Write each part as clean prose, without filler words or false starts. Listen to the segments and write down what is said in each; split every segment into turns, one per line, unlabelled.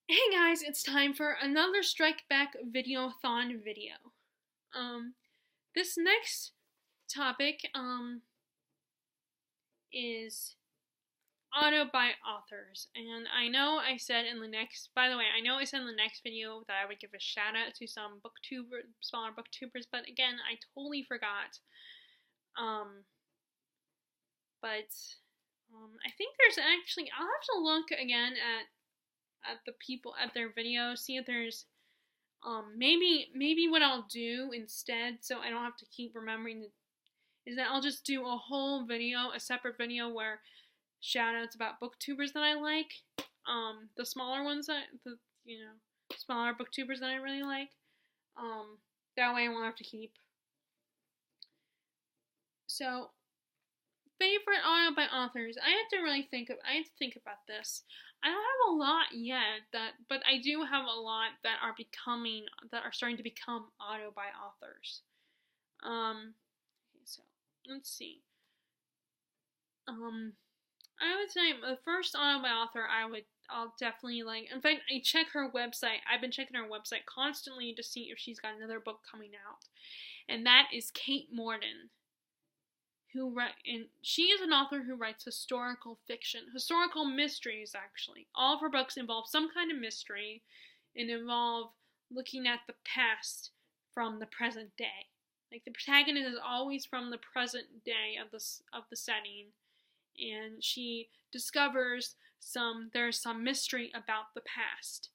Hey guys, it's time for another Strikebackvideoathon video. This next topic, is auto by authors. And I know I said in the next, by the way, I know I said in the next video that I would give a shout out to some smaller booktubers, but again, I totally forgot. I think there's actually, I'll have to look again at the people at their videos, see if there's maybe what I'll do instead, so I don't have to keep remembering, is that I'll just do a whole video, a separate video where shout outs about booktubers that I like, the smaller ones smaller booktubers that I really like. That way I won't have to keep. So, favorite auto by authors. I have to think about this. I don't have a lot yet but I do have a lot that are starting to become auto by authors. Okay, so let's see. I would say the first auto by author I'll definitely like. In fact, I check her website. I've been checking her website constantly to see if she's got another book coming out, and that is Kate Morden. And she is an author who writes historical fiction, historical mysteries actually. All of her books involve some kind of mystery and involve looking at the past from the present day. Like the protagonist is always from the present day of the setting, and she discovers there's some mystery about the past.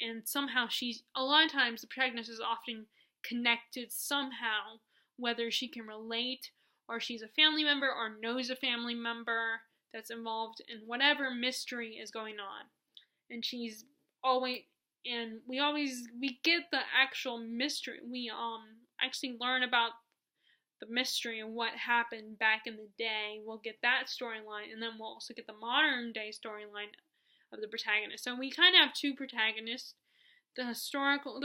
And somehow a lot of times the protagonist is often connected somehow, whether she can relate or she's a family member or knows a family member that's involved in whatever mystery is going on. And we get the actual mystery. We actually learn about the mystery and what happened back in the day. We'll get that storyline, and then we'll also get the modern day storyline of the protagonist. So we kind of have two protagonists: the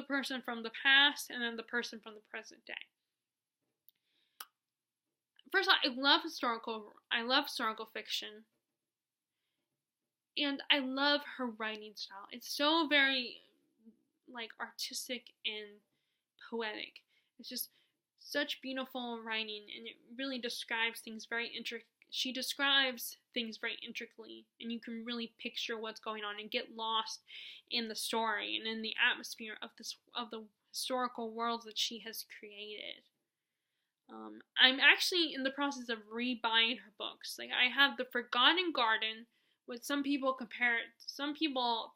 person from the past, and then the person from the present day. First of all, I love historical fiction, and I love her writing style. It's so very artistic and poetic. It's just such beautiful writing, and it really describes things very She describes things very intricately, and you can really picture what's going on and get lost in the story and in the atmosphere of the historical worlds that she has created. I'm actually in the process of rebuying her books. Like, I have The Forgotten Garden, which some people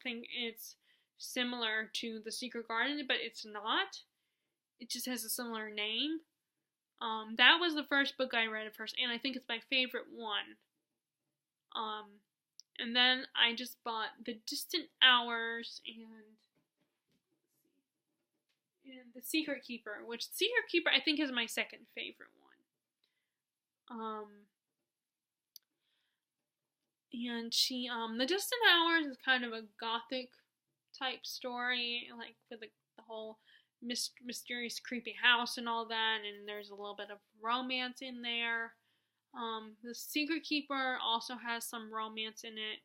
think it's similar to The Secret Garden, but it's not. It just has a similar name. That was the first book I read at first, and I think it's my favorite one. And then I just bought The Distant Hours and The Secret Keeper, which The Secret Keeper I think is my second favorite one. And The Distant Hours is kind of a gothic type story, like with the whole mysterious creepy house and all that, and there's a little bit of romance in there. The Secret Keeper also has some romance in it.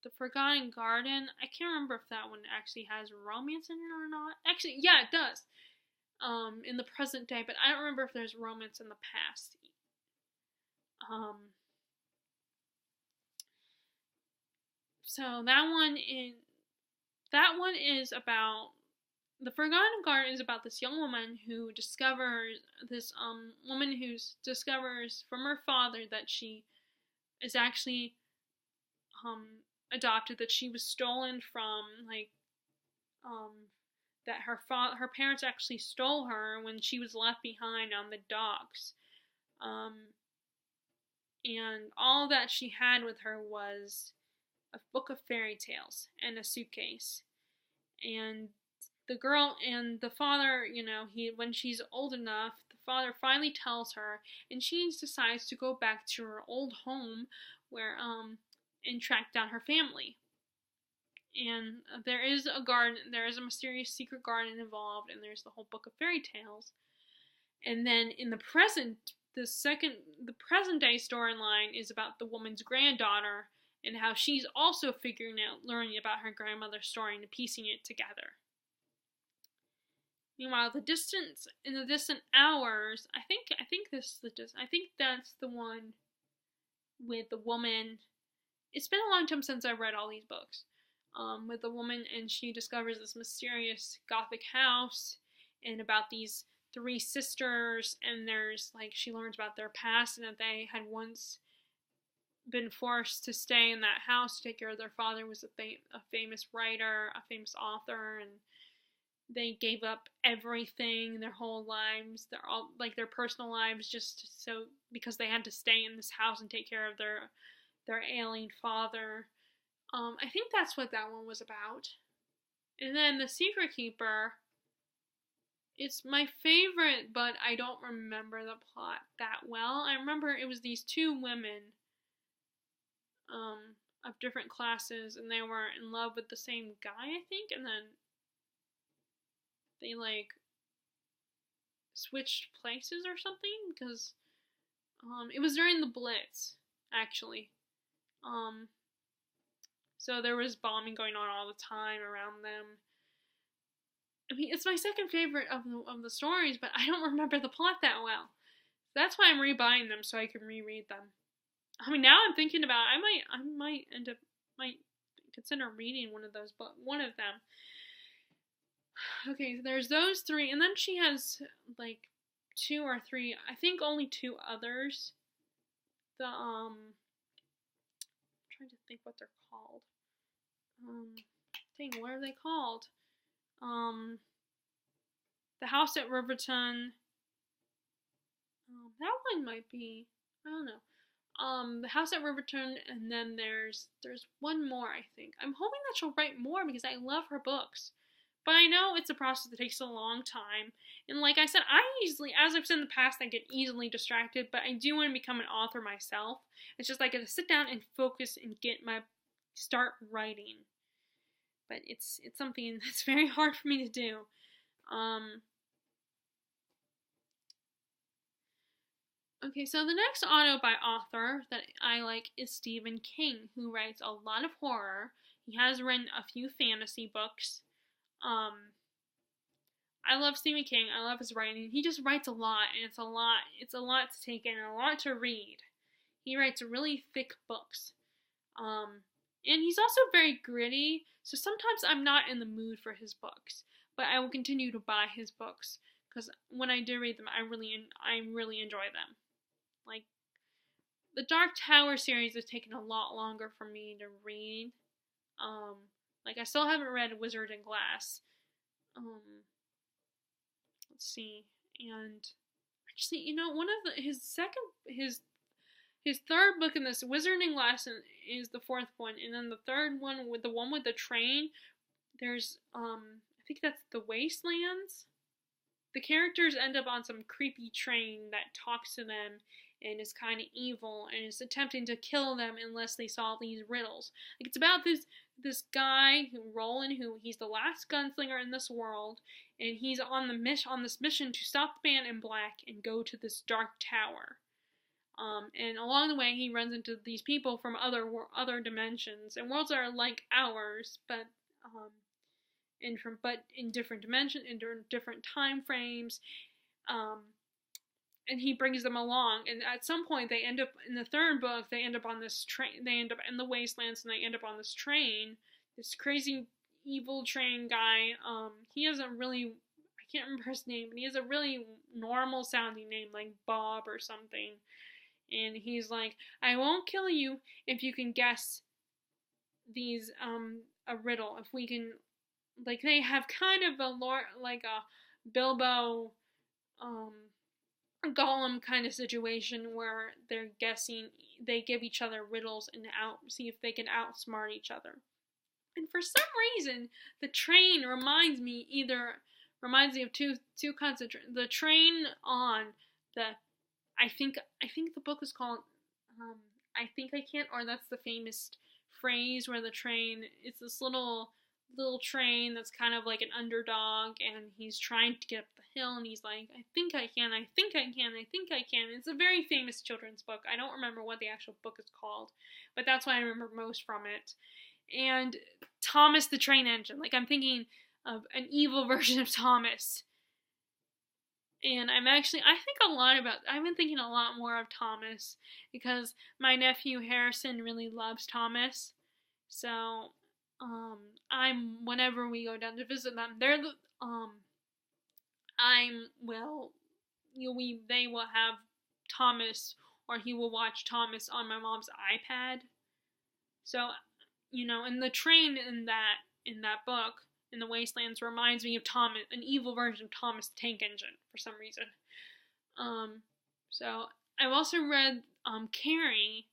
The Forgotten Garden, I can't remember if that one actually has romance in it or not. Actually, yeah, it does. In the present day, but I don't remember if there's romance in the past. So that one is about The Forgotten Garden is about this young woman who discovers from her father that she is actually adopted, that she was stolen from, that her parents actually stole her when she was left behind on the docks. And all that she had with her was a book of fairy tales and a suitcase. And the girl and the father, when she's old enough, the father finally tells her, and she decides to go back to her old home and track down her family. And there is a mysterious secret garden involved, and there's the whole book of fairy tales. And then in the present day storyline is about the woman's granddaughter and how she's also figuring out, learning about her grandmother's story and piecing it together. Meanwhile, in the distant hours, I think that's the one with the woman. It's been a long time since I've read all these books. With the woman, and she discovers this mysterious Gothic house, and about these three sisters, and she learns about their past, and that they had once been forced to stay in that house to take care of their father, was a famous writer, a famous author, and they gave up everything, their whole lives, their personal lives, just so because they had to stay in this house and take care of their ailing father. I think that's what that one was about. And then The Secret Keeper, it's my favorite, but I don't remember the plot that well. I remember it was these two women of different classes, and they were in love with the same guy, I think, and then they switched places or something, because it was during the Blitz, actually. So there was bombing going on all the time around them. I mean, it's my second favorite of the stories, but I don't remember the plot that well. That's why I'm rebuying them, so I can reread them. I mean, now I'm thinking about I might consider reading one of them. Okay, so there's those three, and then she has two or three, I think only two others. I'm trying to think what they're called. What are they called? The House at Riverton. That one might be, I don't know. The House at Riverton, and then there's one more, I think. I'm hoping that she'll write more because I love her books. But I know it's a process that takes a long time. And like I said, as I've said in the past, I get easily distracted, but I do want to become an author myself. It's just like I gotta sit down and focus and start writing. But it's something that's very hard for me to do. Okay, so the next author that I like is Stephen King, who writes a lot of horror. He has written a few fantasy books. I love Stephen King. I love his writing. He just writes a lot, and it's a lot to take in and a lot to read. He writes really thick books. And he's also very gritty, so sometimes I'm not in the mood for his books, but I will continue to buy his books, because when I do read them, I really enjoy them. Like, the Dark Tower series has taken a lot longer for me to read. I still haven't read Wizard and Glass. Let's see. And actually, one of his third book in this, Wizard and Glass, is the fourth one, and then the third one with the train, there's I think that's The Wastelands. The characters end up on some creepy train that talks to them and is kind of evil and is attempting to kill them unless they solve these riddles. It's about this guy, Roland, who he's the last gunslinger in this world, and he's on this mission to stop the man in black and go to this dark tower. And along the way, he runs into these people from other dimensions and worlds that are like ours, but in different dimensions, in different time frames. And he brings them along, and at some point they end up in the third book. They end up on this train. They end up in the wastelands, and they end up on this train. This crazy evil train guy. He has I can't remember his name, but he has a really normal sounding name, like Bob or something. And he's like, I won't kill you if you can guess these a riddle. If we can, they have kind of a Bilbo Gollum kind of situation where they're guessing. They give each other riddles and see if they can outsmart each other. And for some reason, the train reminds me of two kinds of train. The train on the I think the book is called I Think I Can't, or that's the famous phrase where the train, it's this little little train that's kind of like an underdog, and he's trying to get up the hill, and he's like, I think I can, I think I can, I think I can. It's a very famous children's book. I don't remember what the actual book is called, but that's what I remember most from it. And Thomas the Train Engine, like, I'm thinking of an evil version of Thomas. And I've been thinking a lot more of Thomas, because my nephew Harrison really loves Thomas. So, whenever we go down to visit them, they will have Thomas, or he will watch Thomas on my mom's iPad. So, and the train in that book, in the Wastelands, reminds me of Thomas, an evil version of Thomas the Tank Engine for some reason. So I've also read Carrie.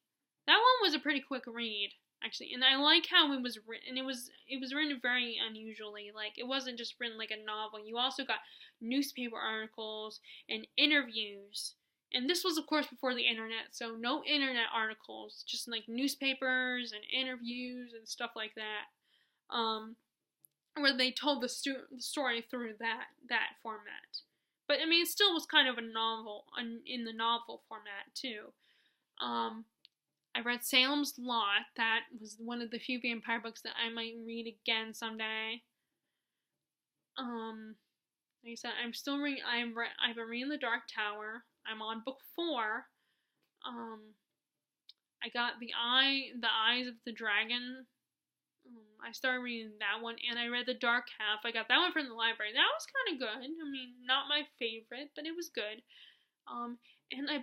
That one was a pretty quick read, actually, and I like how it was written. It was written very unusually. Like, it wasn't just written like a novel. You also got newspaper articles and interviews. And this was, of course, before the internet, so no internet articles, just like newspapers and interviews and stuff like that. Where they told the story through that format. But, I mean, it still was kind of a novel, in the novel format, too. I read Salem's Lot. That was one of the few vampire books that I might read again someday. Like I said, I've been reading The Dark Tower. I'm on book 4. I got The Eyes of the Dragon. I started reading that one, and I read The Dark Half. I got that one from the library. That was kind of good. I mean, not my favorite, but it was good. And I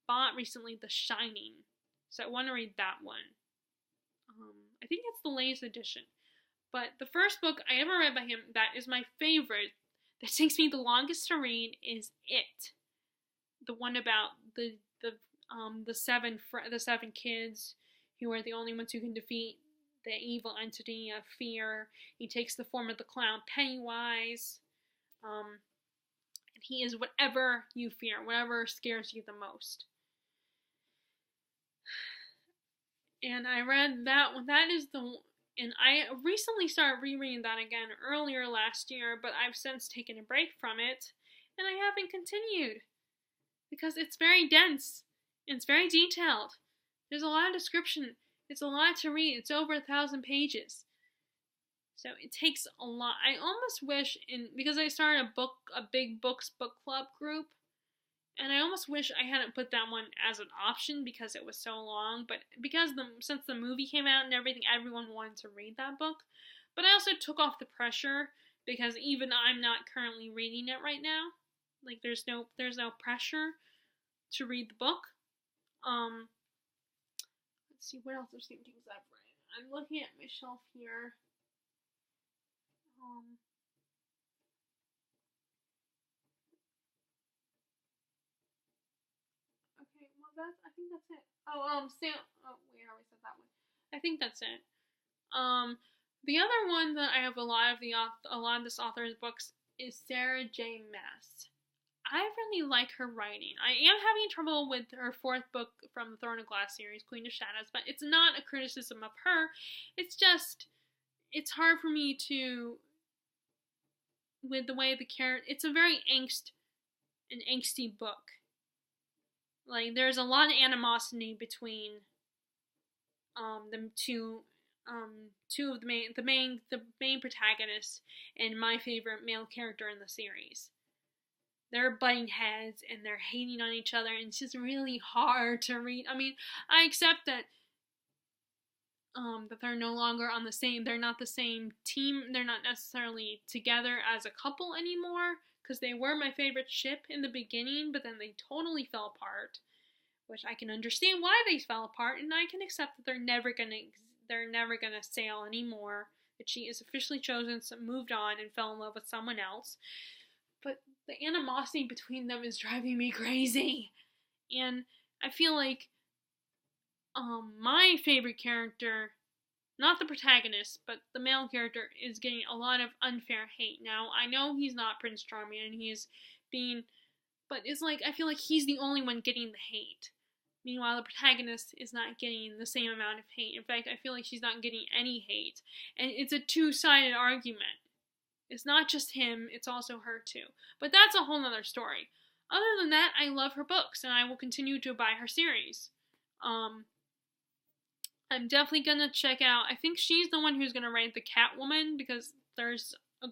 bought recently The Shining, so I want to read that one. I think it's the latest edition. But the first book I ever read by him that is my favorite, that takes me the longest to read, is It. The one about the seven kids who are the only ones who can defeat the evil entity of fear. He takes the form of the clown Pennywise. And he is whatever you fear, whatever scares you the most. And I read that one. And I recently started rereading that again earlier last year, but I've since taken a break from it, and I haven't continued, because it's very dense. It's very detailed. There's a lot of description. It's a lot to read. It's over 1,000 pages. So it takes a lot. I almost wish, because I started a big books book club group, and I almost wish I hadn't put that one as an option because it was so long. But since the movie came out and everything, everyone wanted to read that book. But I also took off the pressure, because even I'm not currently reading it right now. Like, there's no pressure to read the book. Let's see, what else are some things I've read? I'm looking at my shelf here. Okay, well, I think that's it. We already said that one. I think that's it. The other one that I have a lot of this author's books is Sarah J. Maas. I really like her writing. I am having trouble with her 4th book from the Throne of Glass series, Queen of Shadows, but it's not a criticism of her. It's just, it's hard for me to, with the way the character, it's a very angsty book. Like, there's a lot of animosity between the two of the main protagonists and my favorite male character in the series. They're butting heads and they're hating on each other, and it's just really hard to read. I mean, I accept that they're no longer they're not the same team, they're not necessarily together as a couple anymore, because they were my favorite ship in the beginning, but then they totally fell apart, which I can understand why they fell apart, and I can accept that they're never gonna sail anymore, that she is officially chosen, moved on, and fell in love with someone else. But the animosity between them is driving me crazy. And I feel like my favorite character, not the protagonist, but the male character, is getting a lot of unfair hate. Now, I know he's not Prince Charming, and but it's like, I feel like he's the only one getting the hate. Meanwhile, the protagonist is not getting the same amount of hate. In fact, I feel like she's not getting any hate. And it's a two-sided argument. It's not just him, it's also her too. But that's a whole nother story. Other than that, I love her books, and I will continue to buy her series. I'm definitely gonna check out, I think she's the one who's gonna write the Catwoman, because there's a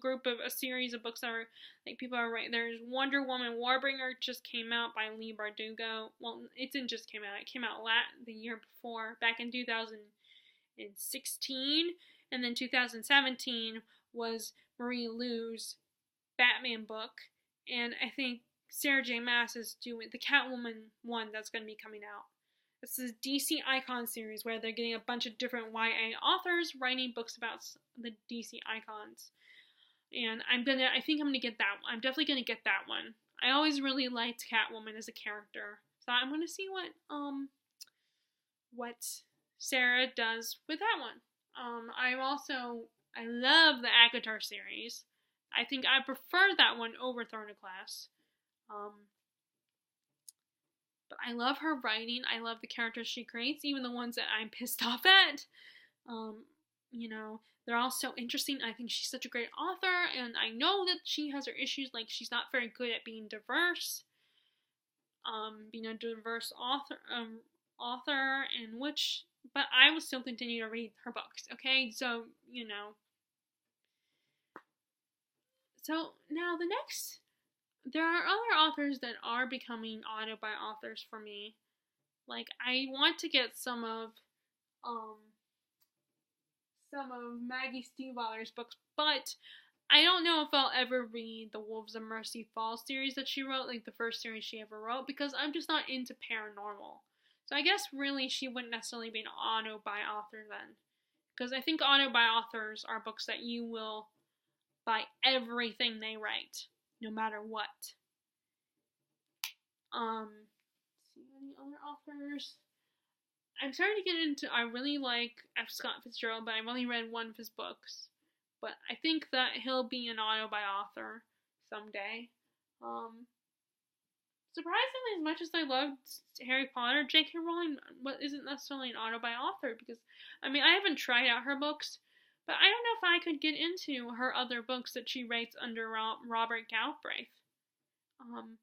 series of books that are, like, people are writing. There's Wonder Woman Warbringer, just came out by Leigh Bardugo. Well, it didn't just came out, it came out the year before, back in 2016, and then 2017 was Marie Lu's Batman book, and I think Sarah J. Maas is doing the Catwoman one that's going to be coming out. This is DC Icon series where they're getting a bunch of different YA authors writing books about the DC icons. And I think I'm gonna get that one. I'm definitely gonna get that one. I always really liked Catwoman as a character, so I'm gonna see what Sarah does with that one. I love the ACOTAR series. I think I prefer that one over Throne of Glass. But I love her writing. I love the characters she creates, even the ones that I'm pissed off at. They're all so interesting. I think she's such a great author, and I know that she has her issues, like she's not very good at being diverse. Being a diverse author, but I will still continue to read her books, okay? So, So, now there are other authors that are becoming authors for me. Like, I want to get some of Maggie Stiefvater's books, but I don't know if I'll ever read the Wolves of Mercy Falls series that she wrote, like the first series she ever wrote, because I'm just not into paranormal. So I guess really she wouldn't necessarily be an author then. Because I think authors are books that you will buy everything they write, no matter what. See any other authors? I'm starting to get into, I really like F. Scott Fitzgerald, but I've only read one of his books. But I think that he'll be an author someday. Surprisingly, as much as I loved Harry Potter, J.K. Rowling isn't necessarily an author, because, I haven't tried out her books, but I don't know if I could get into her other books that she writes under Robert Galbraith. I'm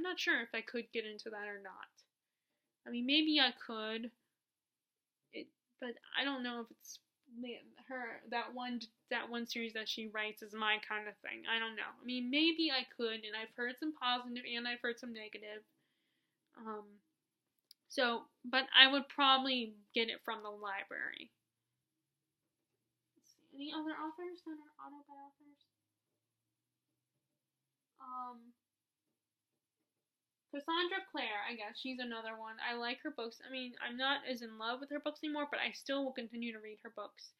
not sure if I could get into that or not. Maybe I could, but I don't know if it's that one series that she writes is my kind of thing. I don't know. Maybe I could, and I've heard some positive and I've heard some negative. But I would probably get it from the library. Let's see, any other authors that are authors? Cassandra Clare, I guess, she's another one. I like her books. I'm not as in love with her books anymore, but I still will continue to read her books.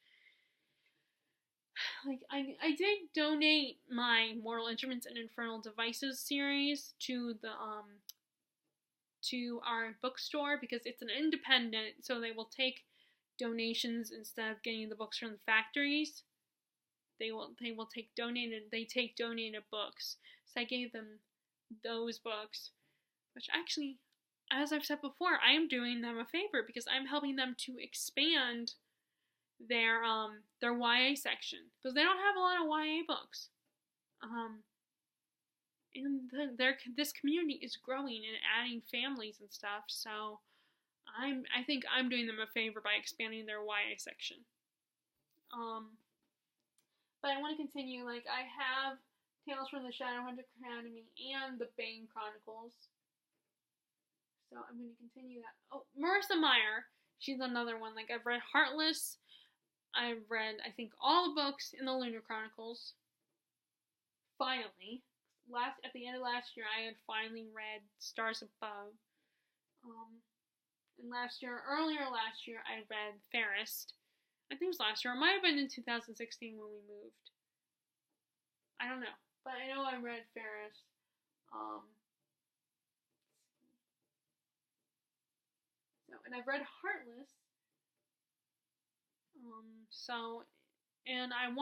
Like, I did donate my Mortal Instruments and Infernal Devices series to our bookstore, because it's an independent, so they will take donations instead of getting the books from the factories. They take donated books. So I gave them those books. Which actually, as I've said before, I am doing them a favor, because I'm helping them to expand their YA section, because they don't have a lot of YA books. And this community is growing and adding families and stuff. So I think I'm doing them a favor by expanding their YA section. But I want to continue. Like, I have Tales from the Shadowhunter Academy and the Bane Chronicles. So I'm going to continue that. Oh, Marissa Meyer. She's another one. Like, I've read Heartless. I've read, I think, all the books in the Lunar Chronicles. Finally. At the end of last year, I had finally read Stars Above. And earlier last year, I read Fairest. I think it was last year. It might have been in 2016 when we moved. I don't know. But I know I read Fairest. And I've read Heartless. And I'm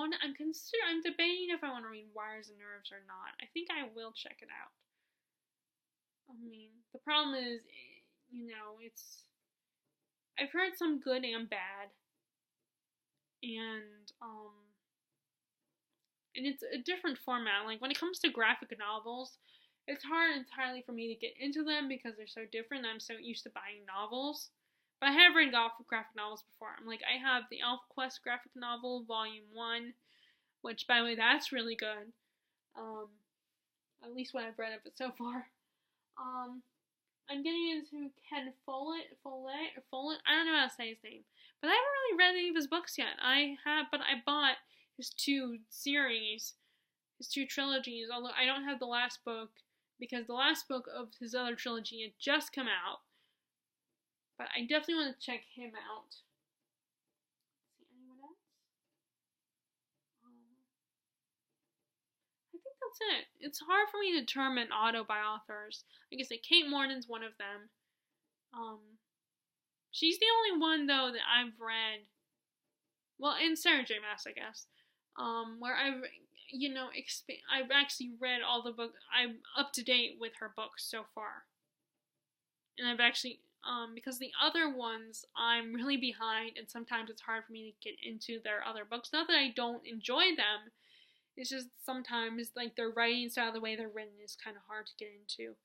debating if I want to read Wires and Nerves or not. I think I will check it out. The problem is, you know, I've heard some good and bad, and it's a different format. Like when it comes to graphic novels, it's hard entirely for me to get into them because they're so different. I'm so used to buying novels. But I have read graphic novels before. I have the ElfQuest graphic novel, Volume 1, which, by the way, that's really good. At least what I've read of it so far. I'm getting into Ken Follett. I don't know how to say his name. But I haven't really read any of his books yet. But I bought his 2 series, his 2 trilogies, although I don't have the last book, because the last book of his other trilogy had just come out. But I definitely want to check him out. See anyone else? I think that's it. It's hard for me to determine auto-by-authors. Like I said, Kate Morden's one of them. She's the only one, though, that I've read. Well, and Sarah J. Maas, I guess. Where I've actually read all the books. I'm up to date with her books so far. And I've actually, because the other ones, I'm really behind, and sometimes it's hard for me to get into their other books. Not that I don't enjoy them, it's just sometimes, like, their writing style, the way they're written is kind of hard to get into.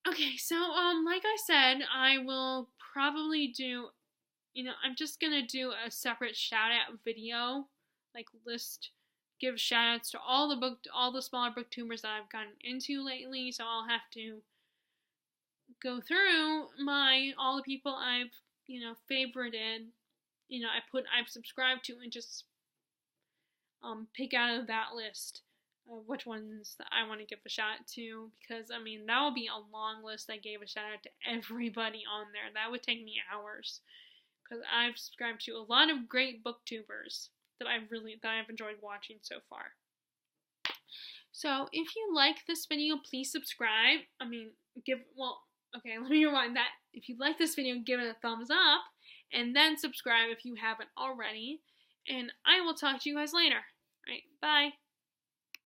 Okay, so, like I said, I will probably do, I'm just gonna do a separate shout-out video, give shout-outs to all the smaller booktubers that I've gotten into lately, so I'll have to go through all the people I've, favorited, I've subscribed to, and just, pick out of that list of which ones that I want to give a shout out to, because, that will be a long list. I gave a shout out to everybody on there. That would take me hours, because I've subscribed to a lot of great booktubers that I've enjoyed watching so far. So, if you like this video, please subscribe. Let me rewind that. If you like this video, give it a thumbs up, and then subscribe if you haven't already, and I will talk to you guys later. Alright, bye.